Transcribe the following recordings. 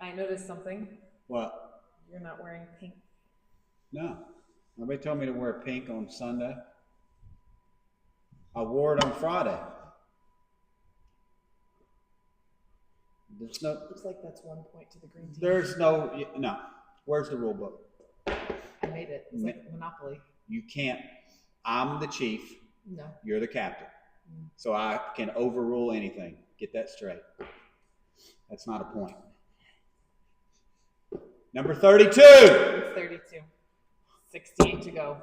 I noticed something. What? You're not wearing pink. No. Nobody told me to wear pink on Sunday. I wore it on Friday. There's no. Looks like that's 1 point to the green team. There's no. Where's the rule book? I made it. It's like Monopoly. You can't. I'm the chief. No. You're the captain. So I can overrule anything. Get that straight. That's not a point. Number 32. It's 32. 68 to go.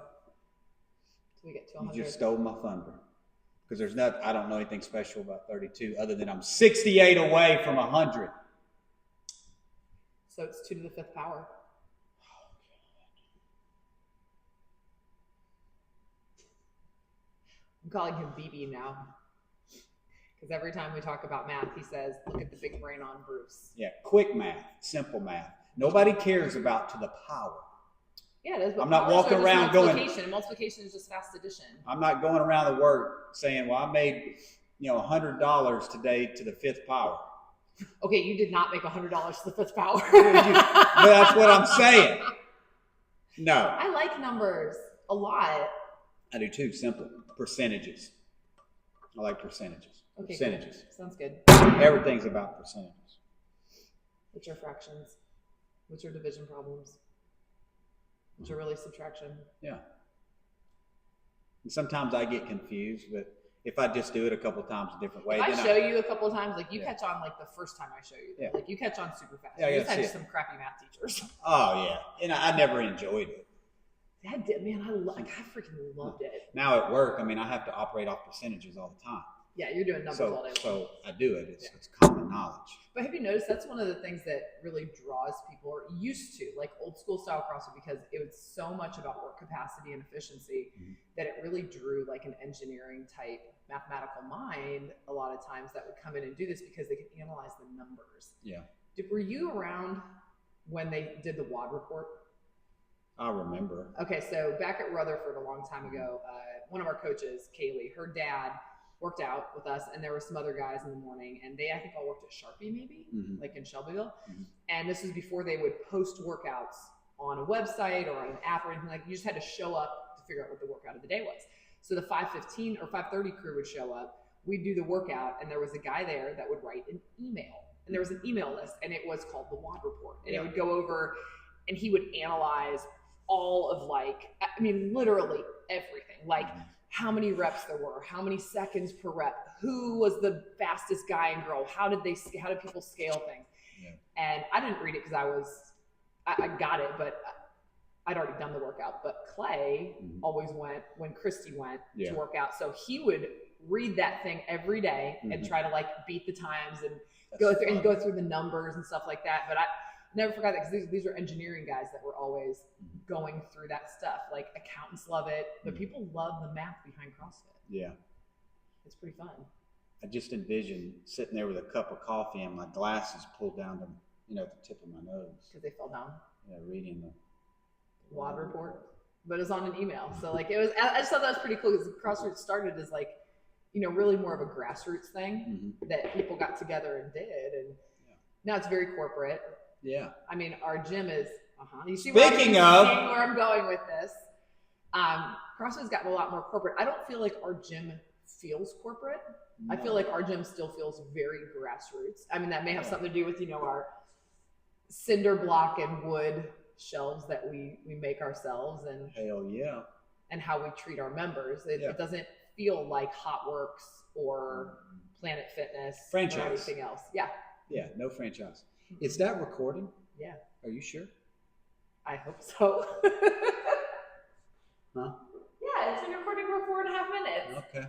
So we get to 100. You just stole my thunder. Because there's not, I don't know anything special about 32 other than I'm 68 away from 100. So it's 2 to the 5th power. I'm calling him BB now. Because every time we talk about math, he says, look at the big brain on Bruce. Yeah, quick math, simple math. Nobody cares about to the power. Yeah, it is. But I'm not walking around going. Multiplication is just fast addition. I'm not going around the work saying, well, I made $100 today to the 5th power. Okay, you did not make $100 to the 5th power. That's what I'm saying. No. I like numbers a lot. I do too. Simple percentages. I like percentages. Okay, percentages. Cool. Sounds good. Everything's about percentages. Which are fractions? Which are division problems? Which are really subtraction? Yeah. And sometimes I get confused, but if I just do it a couple of times a different way, if I show you a couple of times, like you catch on like the first time I show you. Yeah. Like you catch on super fast. Yeah, you just had some crappy math teachers. Oh yeah, and I never enjoyed it. That did, man. I freaking loved it. Now at work, I mean, I have to operate off percentages all the time. Yeah, you're doing numbers all day long. So I do it. It's common knowledge. But have you noticed that's one of the things that really draws people, or used to, like old school style CrossFit, because it was so much about work capacity and efficiency that it really drew like an engineering type mathematical mind a lot of times that would come in and do this because they could analyze the numbers. Yeah. Were you around when they did the WOD report? I remember. Okay, so back at Rutherford a long time ago, one of our coaches, Kaylee, her dad worked out with us, and there were some other guys in the morning, and they, I think, all worked at Sharpie maybe, like in Shelbyville. And this was before they would post workouts on a website or on an app or anything. Like, you just had to show up to figure out what the workout of the day was. So the 5:15 or 5:30 crew would show up, we'd do the workout, and there was a guy there that would write an email. And there was an email list, and it was called the WOD report. And it would go over, and he would analyze all of, like, I mean, literally everything. Like, how many reps there were, how many seconds per rep, who was the fastest guy and girl, how did people scale things? Yeah. And I didn't read it because I got it, but I'd already done the workout. But Clay always went when Christy went to work out. So he would read that thing every day and try to like beat the times and go through the numbers and stuff like that. But I never forgot that because these were engineering guys that were always going through that stuff. Like accountants love it, but people love the math behind CrossFit. Yeah. It's pretty fun. I just envisioned sitting there with a cup of coffee and my glasses pulled down to, the tip of my nose. Because they fell down. Yeah, reading the WOD report. But it was on an email. So like it was, I just thought that was pretty cool because CrossFit started as like, really more of a grassroots thing that people got together and did. And now it's very corporate. Yeah. I mean, our gym is, you see Speaking where of, I'm going with this. CrossFit's gotten a lot more corporate. I don't feel like our gym feels corporate. No. I feel like our gym still feels very grassroots. I mean, that may have something to do with, our cinder block and wood shelves that we make ourselves and hell yeah, and how we treat our members. It doesn't feel like Hot Works or Planet Fitness franchise or anything else. Yeah, no franchise. Is that recording? Yeah. Are you sure? I hope so. Huh? Yeah, it's been recording for 4.5 minutes. Okay.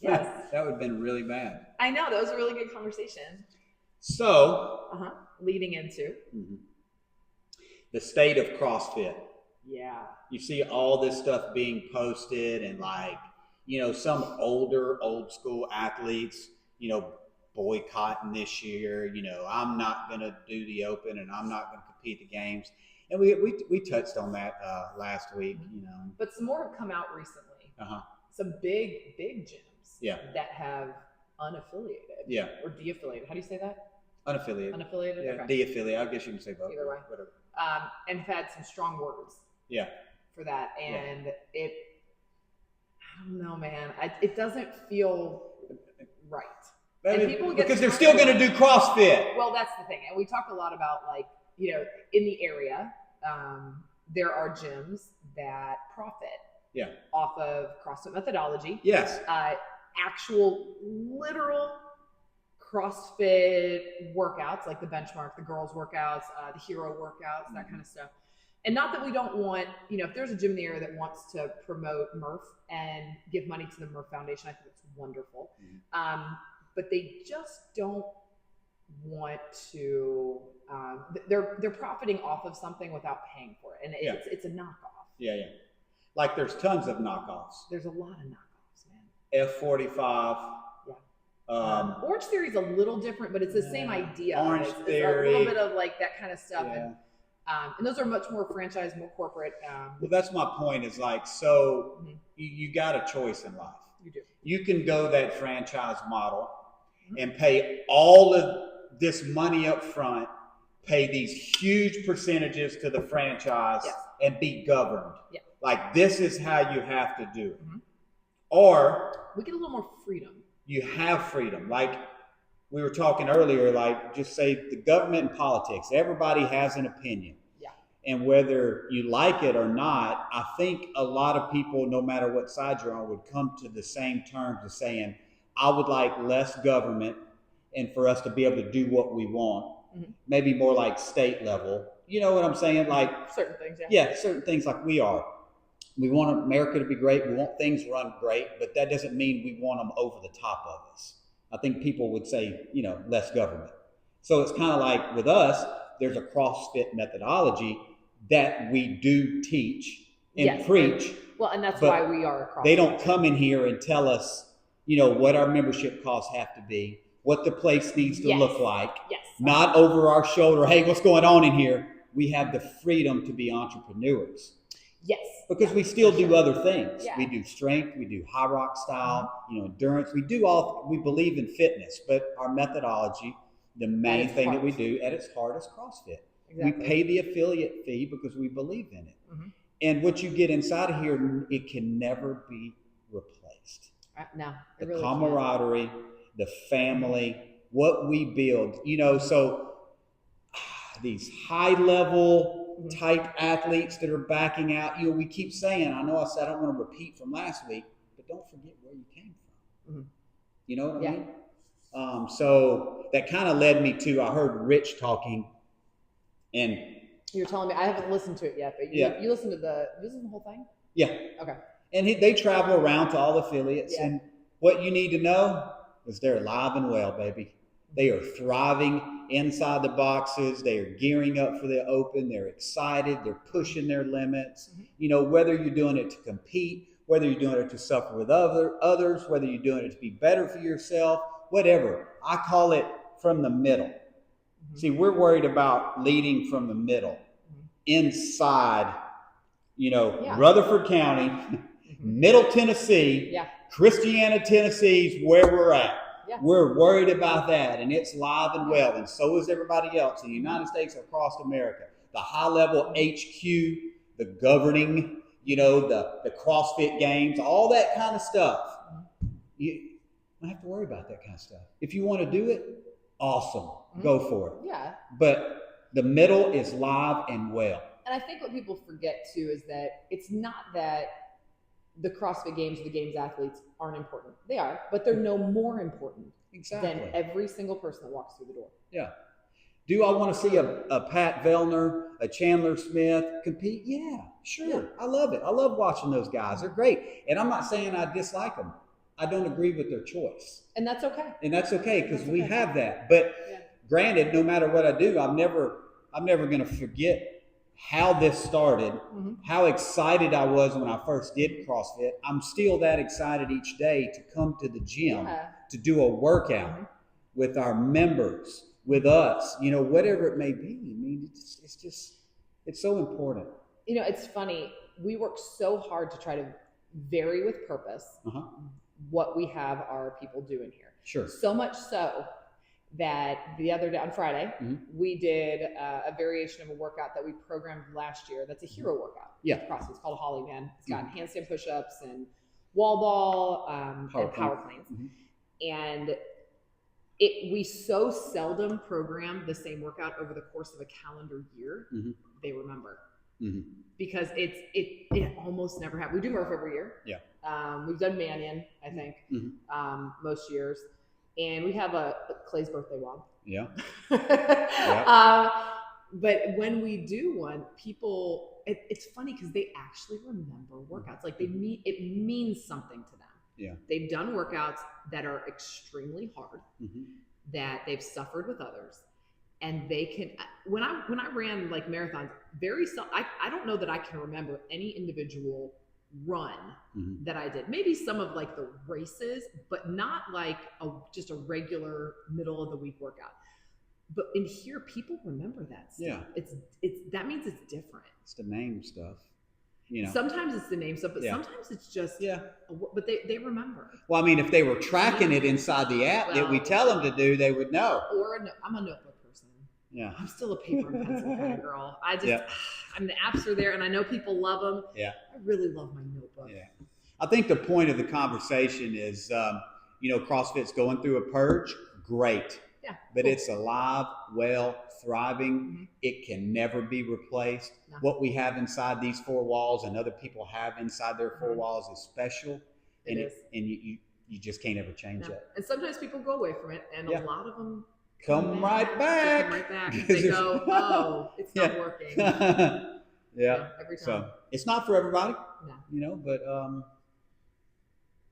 Yes. That would have been really bad. I know, that was a really good conversation. So, leading into the state of CrossFit. Yeah. You see all this stuff being posted and like, some old school athletes, boycotting this year, I'm not going to do the open and I'm not going to compete the games. And we touched on that last week, But some more have come out recently. Some big gyms that have unaffiliated or de-affiliated. How do you say that? Unaffiliated. Unaffiliated? Yeah, Okay. de-affiliated. I guess you can say both. Either way. Whatever. And have had some strong words. Yeah. For that. And I don't know, man. It doesn't feel right. And people get because they're still going to do CrossFit. Well, that's the thing. And we talk a lot about, like, you know, in the area, there are gyms that profit off of CrossFit methodology. Yes. Actual literal CrossFit workouts, like the benchmark, the girls workouts, the hero workouts, that kind of stuff. And not that we don't want, you know, if there's a gym in the area that wants to promote Murph and give money to the Murph Foundation, I think it's wonderful. But they just don't want to, they're profiting off of something without paying for it. And it's a knockoff. Yeah. Like there's tons of knockoffs. There's a lot of knockoffs, man. F45. Orange Theory is a little different, but it's the same idea. Orange Theory. It's a little bit of like that kind of stuff. Yeah. And those are much more franchise, more corporate. Well, that's my point is like, so you got a choice in life. You do. You can go that franchise model and pay all of this money up front, pay these huge percentages to the franchise and be governed. Yeah. Like this is how you have to do it. Or we get a little more freedom. You have freedom. Like we were talking earlier, like just say the government and politics, everybody has an opinion. Yeah. And whether you like it or not, I think a lot of people, no matter what side you're on, would come to the same terms of saying, I would like less government and for us to be able to do what we want. Maybe more like state level. You know what I'm saying? Like certain things, yeah, certain things like we are. We want America to be great. We want things run great, but that doesn't mean we want them over the top of us. I think people would say, you know, less government. So it's kind of like with us, there's a CrossFit methodology that we do teach and preach. And that's why we are a CrossFit. They don't come in here and tell us, you know, what our membership costs have to be, what the place needs to look like. Yes. Not over our shoulder. Hey, what's going on in here? We have the freedom to be entrepreneurs. Yes. Because we still do other things. Yeah. We do strength, we do high rock style, you know, endurance. We believe in fitness, but our methodology, the main thing that we do at its heart is CrossFit. Exactly. We pay the affiliate fee because we believe in it. And what you get inside of here, it can never be replaced. No, the really camaraderie, can't. The family, what we build, you know, so these high level type athletes that are backing out, you know, we keep saying, I know I said I don't want to repeat from last week, but don't forget where you came from. You know what I mean? So that kind of led me to, I heard Rich talking, and you're telling me, I haven't listened to it yet, but you listened to the whole thing? Yeah. Okay. And they travel around to all the affiliates, and what you need to know is they're alive and well, baby. They are thriving inside the boxes. They are gearing up for the open. They're excited. They're pushing their limits. You know, whether you're doing it to compete, whether you're doing it to suffer with others, whether you're doing it to be better for yourself, whatever. I call it from the middle. See, we're worried about leading from the middle inside, you know, Rutherford County, Middle Tennessee, Christiana, Tennessee is where we're at. We're worried about that, and it's live and well, and so is everybody else in the United States or across America. The high-level HQ, the governing, you know, the CrossFit games, all that kind of stuff. You don't have to worry about that kind of stuff. If you want to do it, awesome. Go for it. Yeah. But the middle is live and well. And I think what people forget, too, is that it's not that the CrossFit Games, the Games athletes aren't important. They are, but they're no more important than every single person that walks through the door. Yeah. Do I want to see a Pat Vellner, a Chandler Smith compete? Yeah, sure. Yeah. I love it. I love watching those guys. They're great. And I'm not saying I dislike them. I don't agree with their choice. And that's okay. And that's okay because we have that. But granted, no matter what I do, I'm never going to forget how this started, how excited I was when I first did CrossFit. I'm still that excited each day to come to the gym, to do a workout with our members, with us, you know, whatever it may be. I mean, it's so important. You know, it's funny. We work so hard to try to vary with purpose what we have our people doing here. Sure. So much so that the other day on Friday, we did a variation of a workout that we programmed last year. That's a hero workout. Yeah. CrossFit. It's called Holly Man. It's got handstand push-ups and wall ball and power planes. And we so seldom program the same workout over the course of a calendar year. They remember. Because it almost never happens. We do Murph every year. Yeah. We've done Mannion, I think, most years. And we have a Clay's birthday one. Yeah. But when we do one, people, it's funny because they actually remember workouts. Like it means something to them. Yeah. They've done workouts that are extremely hard, that they've suffered with others. And they can, when I ran like marathons, I don't know that I can remember any individual run that I did. Maybe some of like the races, but not like just a regular middle of the week workout. But in here, people remember that stuff. Yeah. It's that means it's different. It's the name stuff. You know. Sometimes it's the name stuff, but sometimes it's just but they remember. Well, I mean, if they were tracking it inside the app that we tell them to do, they would know. I'm a notebook person. Yeah. I'm still a paper and pencil kind of girl. I mean, the apps are there and I know people love them. Yeah. I really love my notebook. Yeah. I think the point of the conversation is, CrossFit's going through a purge. Great. Yeah. But it's alive, well, thriving. It can never be replaced. No. What we have inside these four walls and other people have inside their four walls is special. It is. And you just can't ever change that. And sometimes people go away from it, and a lot of them come right back. Come right back. They go, oh, it's not working. Yeah. Every time. So it's not for everybody. No. But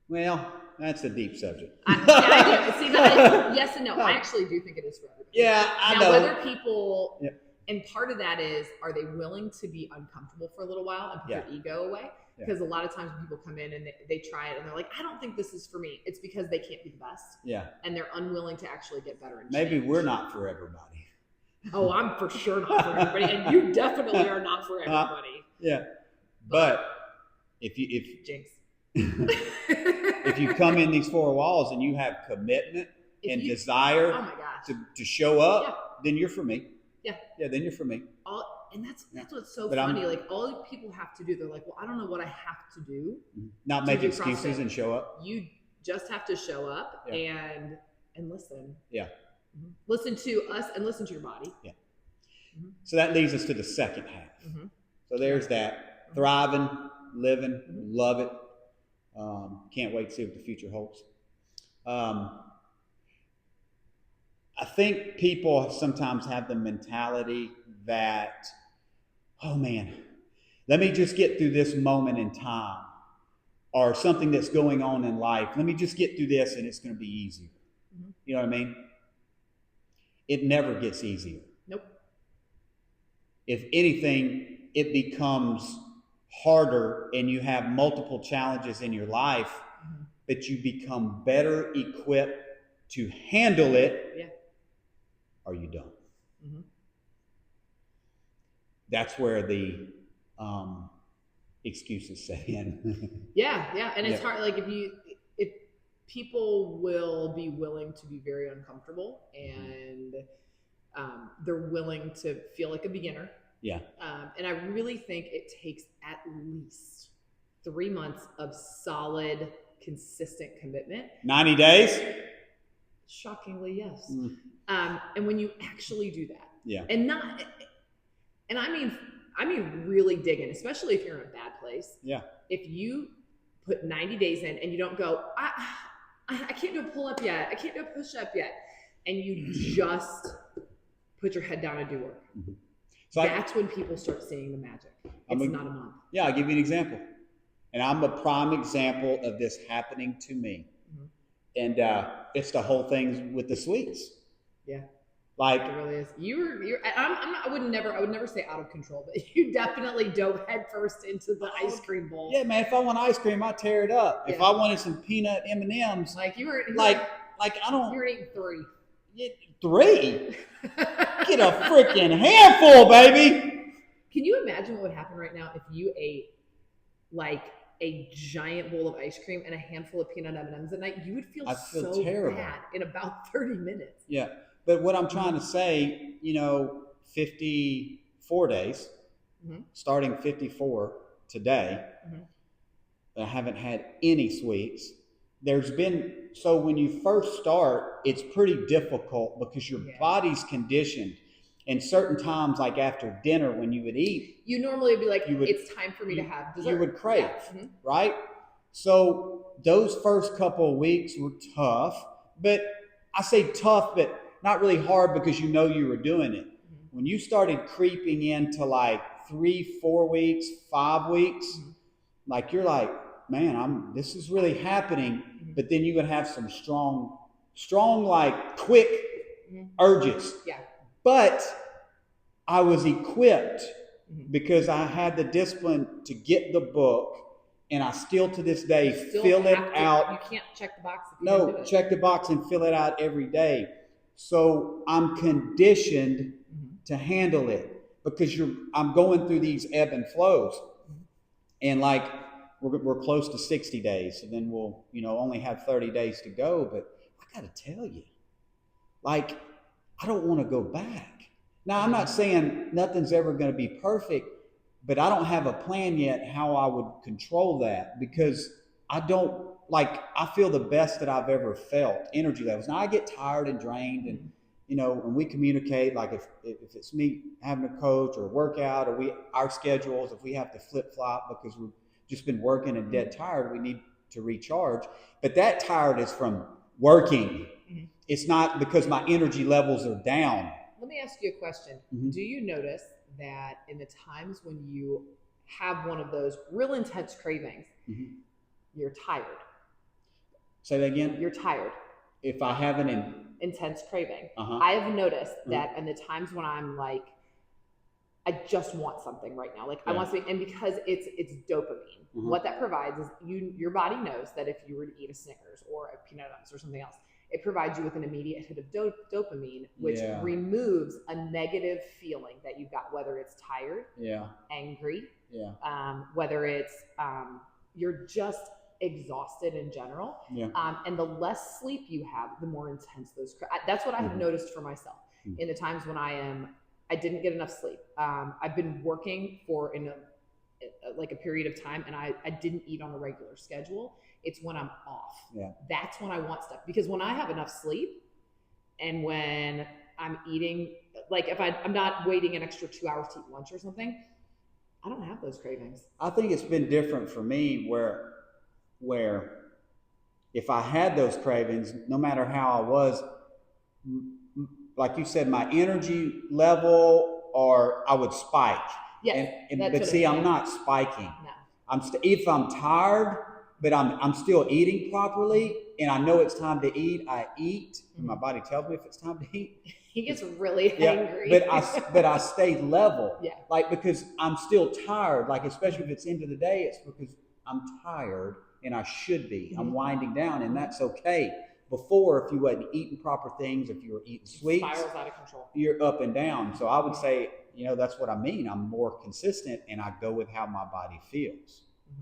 well, that's a deep subject. I do. See, but yes and no. I actually do think it is for everybody. Yeah, I know. Now, whether people, and part of that is, are they willing to be uncomfortable for a little while and put their ego away? Because a lot of times when people come in and they try it and they're like, I don't think this is for me. It's because they can't be the best. Yeah. And they're unwilling to actually get better. And maybe we're not for everybody. Oh, I'm for sure not for everybody. And you definitely are not for everybody. Yeah. But if Jinx. if you come in these four walls and you have commitment and desire to show up, then you're for me. Yeah. Yeah, then you're for me. And that's what's so funny. Like all people have to do, they're like, well, I don't know what I have to do. Not make excuses and show up. You just have to show up and listen. Yeah. Listen to us and listen to your body. Yeah. So that leads us to the second half. So there's that thriving, living, love it. Can't wait to see what the future holds. I think people sometimes have the mentality that, oh man, let me just get through this moment in time or something that's going on in life. Let me just get through this and it's going to be easier. You know what I mean? It never gets easier. Nope. If anything, it becomes harder and you have multiple challenges in your life, but you become better equipped to handle it, or you don't. That's where the excuses set in. Yeah, and it's hard. Like if people will be willing to be very uncomfortable and they're willing to feel like a beginner. Yeah. And I really think it takes at least 3 months of solid, consistent commitment. 90 days? Shockingly, yes. And when you actually do that, and I mean really dig in, especially if you're in a bad place. Yeah. If you put 90 days in and you don't go, I can't do a pull-up yet, I can't do a push-up yet, and you just put your head down and do work. So that's when people start seeing the magic. It's not a month. Yeah, I'll give you an example. And I'm a prime example of this happening to me. And it's the whole thing with the sweets. Yeah. Like it really is. I would never say out of control, but you definitely dove headfirst into the ice cream bowl. Yeah, man. If I want ice cream, I tear it up. Yeah. If I wanted some peanut M&Ms, like you were I don't. You were eating 3. 3? Get a freaking handful, baby. Can you imagine what would happen right now if you ate like a giant bowl of ice cream and a handful of peanut M&Ms at night? You would feel so terrible. bad in about 30 minutes. Yeah. But what I'm trying to say, 54 days, starting 54 today, I haven't had any sweets. So when you first start, it's pretty difficult because your body's conditioned. And certain times, like after dinner, when you would eat, you normally would be like, it's time for me to have dessert. You would crave, right? So those first couple of weeks were tough, but I say tough, but not really hard because you were doing it. When you started creeping into like 3, 4 weeks, 5 weeks, like you're like, man, this is really happening. But then you would have some strong, like quick urges. Yeah. But I was equipped because I had the discipline to get the book, and I still to this day fill it out. You can't check the box if you don't do it. Check the box and fill it out every day. So I'm conditioned to handle it because I'm going through these ebb and flows, and like we're close to 60 days, and then we'll only have 30 days to go. But I got to tell you, like, I don't want to go back. Now, I'm not saying nothing's ever going to be perfect, but I don't have a plan yet how I would control that because I feel the best that I've ever felt, energy levels. Now, I get tired and drained, and, when we communicate, like if it's me having a coach or a workout or our schedules, if we have to flip-flop because we've just been working and dead tired, we need to recharge. But that tired is from working. It's not because my energy levels are down. Let me ask you a question. Do you notice that in the times when you have one of those real intense cravings, you're tired? Say that again? You're tired. If I have an intense craving. I have noticed that in the times when I'm like, I just want something right now. Like I want something, and because it's dopamine, what that provides is your body knows that if you were to eat a Snickers or a peanut nuts or something else, it provides you with an immediate hit of dopamine, which removes a negative feeling that you've got, whether it's tired, angry, whether it's you're just exhausted in general. And the less sleep you have, the more intense those. That's what I have noticed for myself in the times when I didn't get enough sleep. I've been working for a period of time, and I didn't eat on a regular schedule. It's when I'm off. That's when I want stuff. Because when I have enough sleep and when I'm eating, like if I'm not waiting an extra 2 hours to eat lunch or something, I don't have those cravings. I think it's been different for me where if I had those cravings, no matter how I was, like you said, my energy level or I would spike. Yes. But see, I'm not spiking. No. If I'm tired, but I'm still eating properly, and I know it's time to eat, I eat. And my body tells me if it's time to eat. He gets really angry. But I stay level. Yeah. Like because I'm still tired. Like especially if it's end of the day, it's because I'm tired and I should be. I'm winding down, and that's okay. Before, if you wasn't eating proper things, if you were eating sweets, spirals out of control. You're up and down. So I would say, that's what I mean. I'm more consistent, and I go with how my body feels.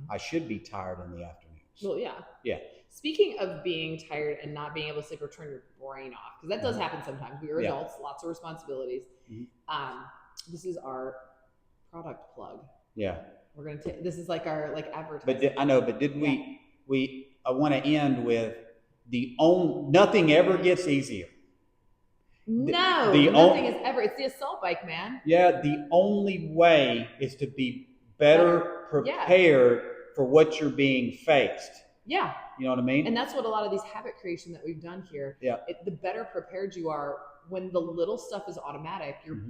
I should be tired in the afternoons. Well, yeah. Yeah. Speaking of being tired and not being able to sleep or turn your brain off, because that does happen sometimes. We are adults, lots of responsibilities. This is our product plug. Yeah. We're gonna take. This is like our advertising. But I know. But did we? I want to end with nothing ever gets easier. No, nothing is ever. It's the assault bike, man. Yeah, the only way is to be better prepared for what you're being faced. Yeah. You know what I mean? And that's what a lot of these habit creation that we've done here. Yeah. The better prepared you are when the little stuff is automatic, you're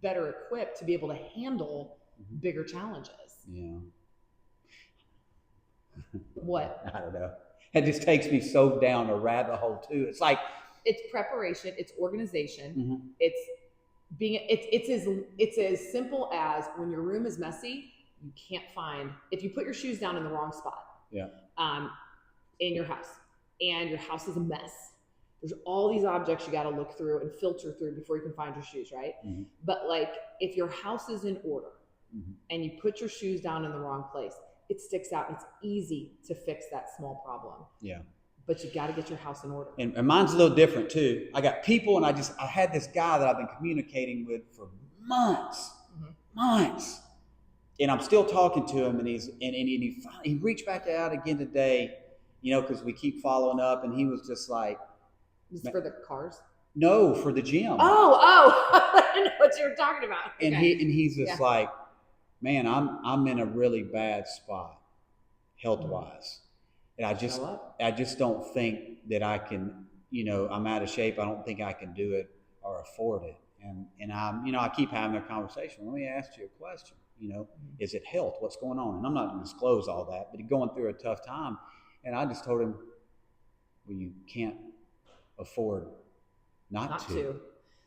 better equipped to be able to handle bigger challenges. Yeah. What? I don't know. It just takes me so down a rabbit hole too. It's like it's preparation, it's organization, it's as simple as when your room is messy, you can't find if you put your shoes down in the wrong spot. Yeah. In your house, and your house is a mess. There's all these objects you got to look through and filter through before you can find your shoes, right? But like if your house is in order and you put your shoes down in the wrong place, it sticks out. It's easy to fix that small problem. Yeah. But you got to get your house in order. And mine's a little different too. I got people, and I had this guy that I've been communicating with for months, and I'm still talking to him, and he reached back out again today, because we keep following up, and he was just like, "Is this for the cars?" No, for the gym. Oh, I didn't know what you were talking about. Okay. And he's just like, man, I'm in a really bad spot, health wise. And I just don't think that I can, I'm out of shape. I don't think I can do it or afford it. And I keep having that conversation. Let me ask you a question. Is it health? What's going on? And I'm not going to disclose all that, but he's going through a tough time. And I just told him, well, you can't afford not to.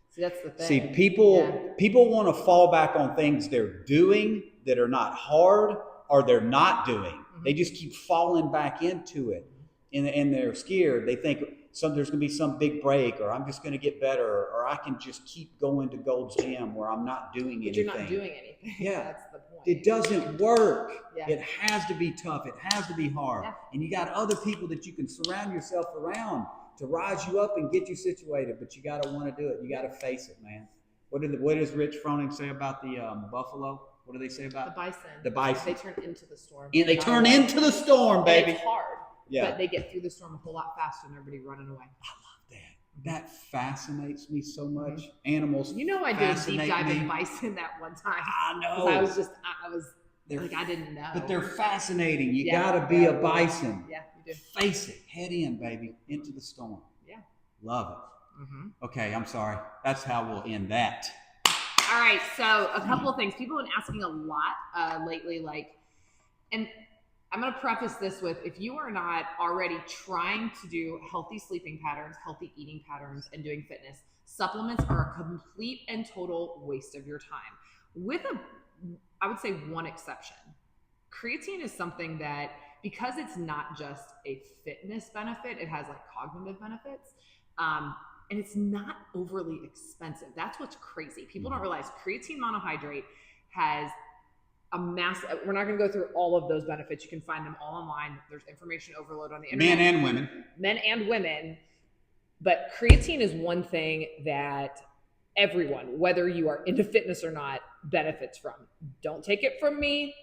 See, that's the thing. See, people want to fall back on things they're doing that are not hard or they're not doing. Mm-hmm. They just keep falling back into it, and they're scared. They think there's going to be some big break, or I'm just going to get better, or I can just keep going to Gold's Gym where I'm not doing anything. But you're not doing anything. Yeah, that's the point. It doesn't work. Yeah. It has to be tough. It has to be hard. Yeah. And you got other people that you can surround yourself around to rise you up and get you situated, but you got to want to do it. You got to face it, man. What does Rich Froning say about the buffalo? What do they say about the bison? The bison. They turn into the storm. And they turn into the storm, baby. It's hard, but they get through the storm a whole lot faster than everybody running away. I love that. That fascinates me so much. Mm-hmm. Animals. I did a deep dive in bison that one time. I know. I was I didn't know. But they're fascinating. You got to be a bison. Yeah, you do. Face it. Head in, baby. Into the storm. Yeah. Love it. Mm-hmm. Okay, I'm sorry. That's how we'll end that. All right. So a couple of things. People have been asking a lot lately, and I'm going to preface this with, if you are not already trying to do healthy sleeping patterns, healthy eating patterns, and doing fitness, supplements are a complete and total waste of your time. With I would say one exception. Creatine is something that, because it's not just a fitness benefit, it has cognitive benefits, and it's not overly expensive. That's what's crazy. People don't realize creatine monohydrate has a massive, we're not going to go through all of those benefits. You can find them all online. There's information overload on the internet. Men and women. But creatine is one thing that everyone, whether you are into fitness or not, benefits from. Don't take it from me.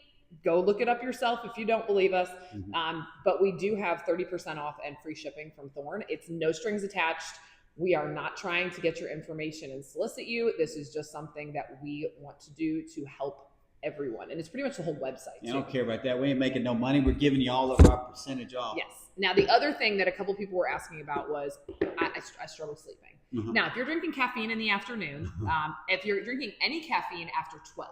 Go look it up yourself if you don't believe us. Mm-hmm. But we do have 30% off and free shipping from Thorne. It's no strings attached. We are not trying to get your information and solicit you. This is just something that we want to do to help everyone. And it's pretty much the whole website. I don't care about that. We ain't making no money. We're giving you all of our percentage off. Yes. Now, the other thing that a couple people were asking about was I struggle sleeping. Mm-hmm. Now, if you're drinking caffeine in the afternoon, if you're drinking any caffeine after 12,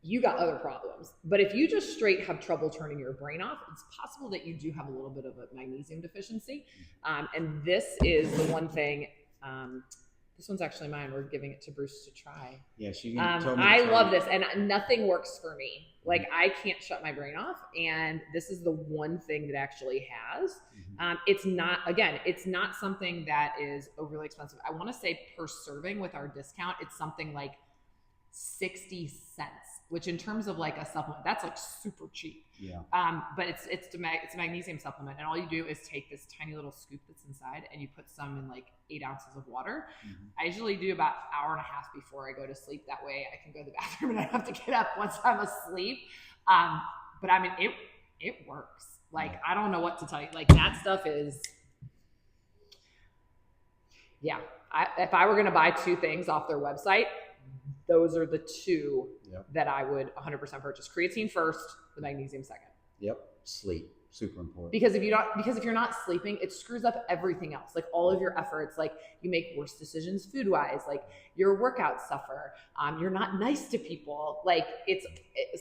you got other problems. But if you just straight have trouble turning your brain off, it's possible that you do have a little bit of a magnesium deficiency. And this is the one thing, this one's actually mine. We're giving it to Bruce to try. Yeah, I love this, and nothing works for me. I can't shut my brain off, and this is the one thing that actually has. Mm-hmm. It's not something that is overly expensive. I want to say per serving with our discount, it's something like 60 cents, which in terms of a supplement, that's super cheap. Yeah. But it's a magnesium supplement, and all you do is take this tiny little scoop that's inside, and you put some in 8 ounces of water. Mm-hmm. I usually do about an hour and a half before I go to sleep. That way I can go to the bathroom and I don't have to get up once I'm asleep. But I mean, it works. I don't know what to tell you. That stuff is, yeah. If I were going to buy 2 things off their website, those are the 2 that I would 100% purchase. Creatine first, the magnesium second. Yep. Sleep. Super important. Because if you're not sleeping, it screws up everything else. All of your efforts, you make worse decisions food-wise, your workouts suffer. You're not nice to people.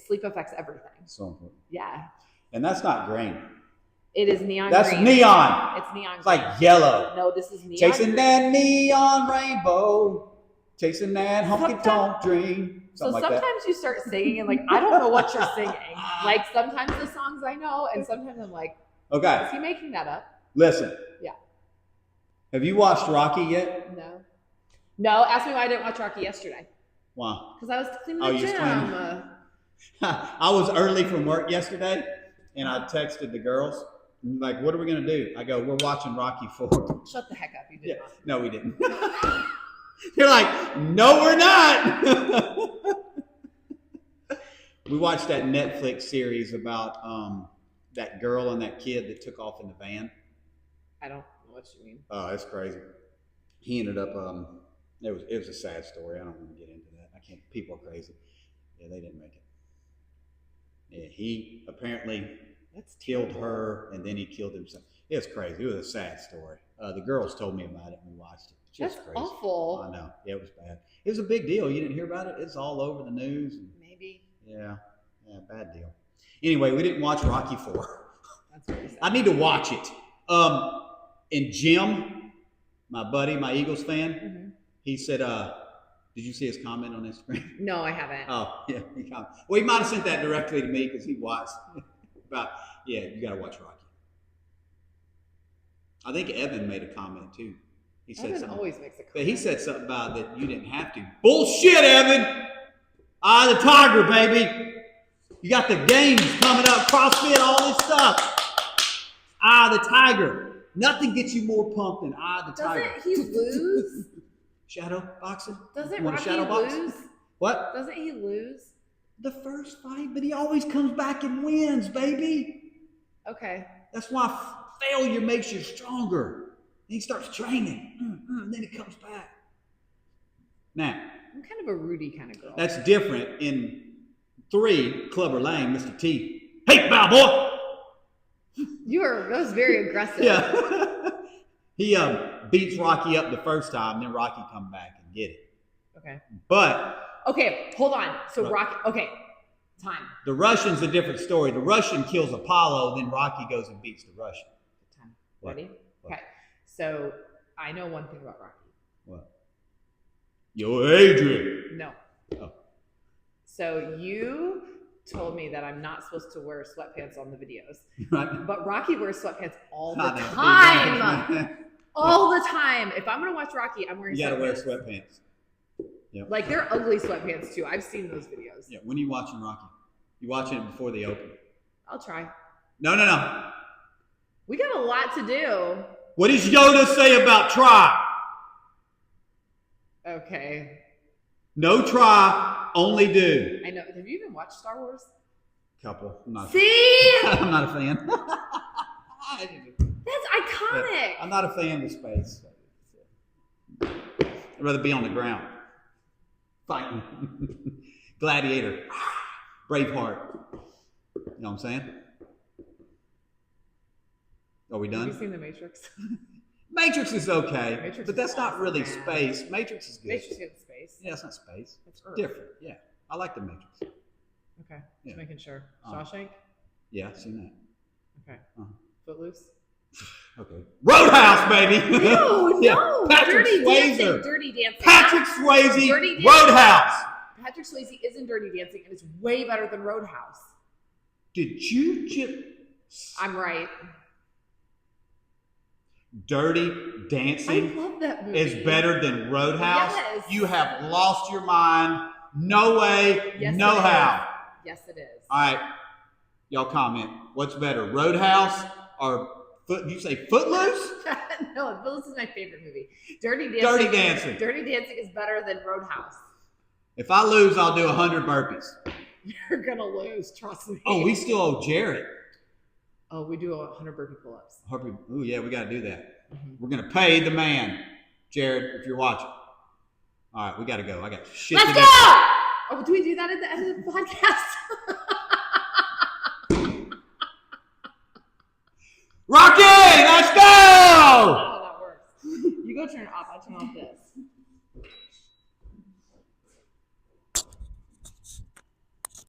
Sleep affects everything. So important. Yeah. And that's not green. It is neon That's green. Neon. It's neon It's green. like yellow. No, this is neon Chasing green. that neon rainbow. Chasing that honky-tonk dream. So sometimes you start singing and I don't know what you're singing. Sometimes the songs I know, and sometimes I'm okay, is he making that up? Listen. Yeah. Have you watched Rocky yet? No. Ask me why I didn't watch Rocky yesterday. Why? Because I was cleaning the gym. I was early from work yesterday, and I texted the girls, Like, what are we going to do? I go, we're watching Rocky 4. Shut the heck up. You did not. No, we didn't. You're like, no, we're not. We watched that Netflix series about that girl and that kid that took off in the van. I don't know what you mean. Oh, that's crazy. He ended up, it was a sad story. I don't want to get into that. I can't, people are crazy. Yeah, they didn't make it. Yeah, he apparently killed her and then he killed himself. It was crazy. It was a sad story. The girls told me about it when we watched it. Just That's crazy. awful. I know. Yeah, it was bad. It was a big deal. You didn't hear about it? It's all over the news. Maybe. Yeah, bad deal. Anyway, we didn't watch Rocky 4. That's really sad. I need to watch it. And Jim, my buddy, my Eagles fan, he said, did you see his comment on Instagram? No, I haven't. Oh, yeah. Well, he might have sent that directly to me because he watched about, you got to watch Rocky. I think Evan made a comment too. He said Evan something. Always makes a comment. But he said something about that you didn't have to. Bullshit, Evan! The Tiger, baby. You got the games coming up, CrossFit, all this stuff. The Tiger. Nothing gets you more pumped than the Tiger. Doesn't he lose? Shadow boxing? Doesn't Rocky lose? What? Doesn't he lose? The first fight, but he always comes back and wins, baby. Okay. That's why failure makes you stronger. Then he starts training, and then he comes back. Now, I'm kind of a Rudy kind of girl. that's different. In 3, Clubber Lang, Mr. T. Hey, bow boy! That was very aggressive. Yeah. He beats Rocky up the first time, then Rocky come back and get it. Okay. But okay, hold on. So Rocky. Okay, time. The Russian's a different story. The Russian kills Apollo, then Rocky goes and beats the Russian. Time. Ready? What? Okay. So I know one thing about Rocky. What? Yo, Adrian. No. Oh. So you told me that I'm not supposed to wear sweatpants on the videos, Right. but Rocky wears sweatpants all the time. All the time. If I'm gonna watch Rocky, I'm wearing. You gotta sweatpants. wear sweatpants. Yep. Like they're ugly sweatpants too. I've seen those videos. Yeah. When are you watching Rocky? You watching it before they open? I'll try. No. We got a lot to do. What does Yoda say about try? Okay. No try, only do. I know. Have you even watched Star Wars? Couple. I'm not a fan. That's iconic. Yeah, I'm not a fan of space. I'd rather be on the ground. Fighting. Gladiator. Braveheart. You know what I'm saying? Are we done? Have you seen The Matrix? Matrix is okay, Matrix but that's is not really awesome, space. Matrix is good. Matrix is space. Yeah, it's not space. It's Earth. Different. Yeah, I like the Matrix. Okay, Yeah. just making sure. Shawshank? Yeah, I've seen that. Okay. Uh-huh. Footloose? Okay. Roadhouse, baby. No, Yeah. no. Patrick Dirty Swayze. Dancing. Dirty Dancing. Patrick Swayze. Dirty Dancing. Roadhouse. Patrick Swayze is in Dirty Dancing, and it's way better than Roadhouse. Did you just... I'm right. Dirty I Dancing love that movie. is better than Roadhouse? Yes. You have lost your mind. No way, Yes, no it is. how. Yes, it is. All right, y'all comment. What's better, Roadhouse or you say Footloose? No, Footloose is my favorite movie. Dirty Dancing. Dirty Dancing. Dirty Dancing is better than Roadhouse. If I lose, I'll do 100 burpees. You're gonna lose, trust me. Oh, we still owe Jared. Oh, we do 100 burpee pull-ups. Oh yeah, we got to do that. Mm-hmm. We're gonna pay the man, Jared, if you're watching. All right, we got to go. I got shit Let's to go! do. Oh, do we do that at the end of the podcast? Rocky, let's go! That's how that works. You go turn it off. I'll turn off this.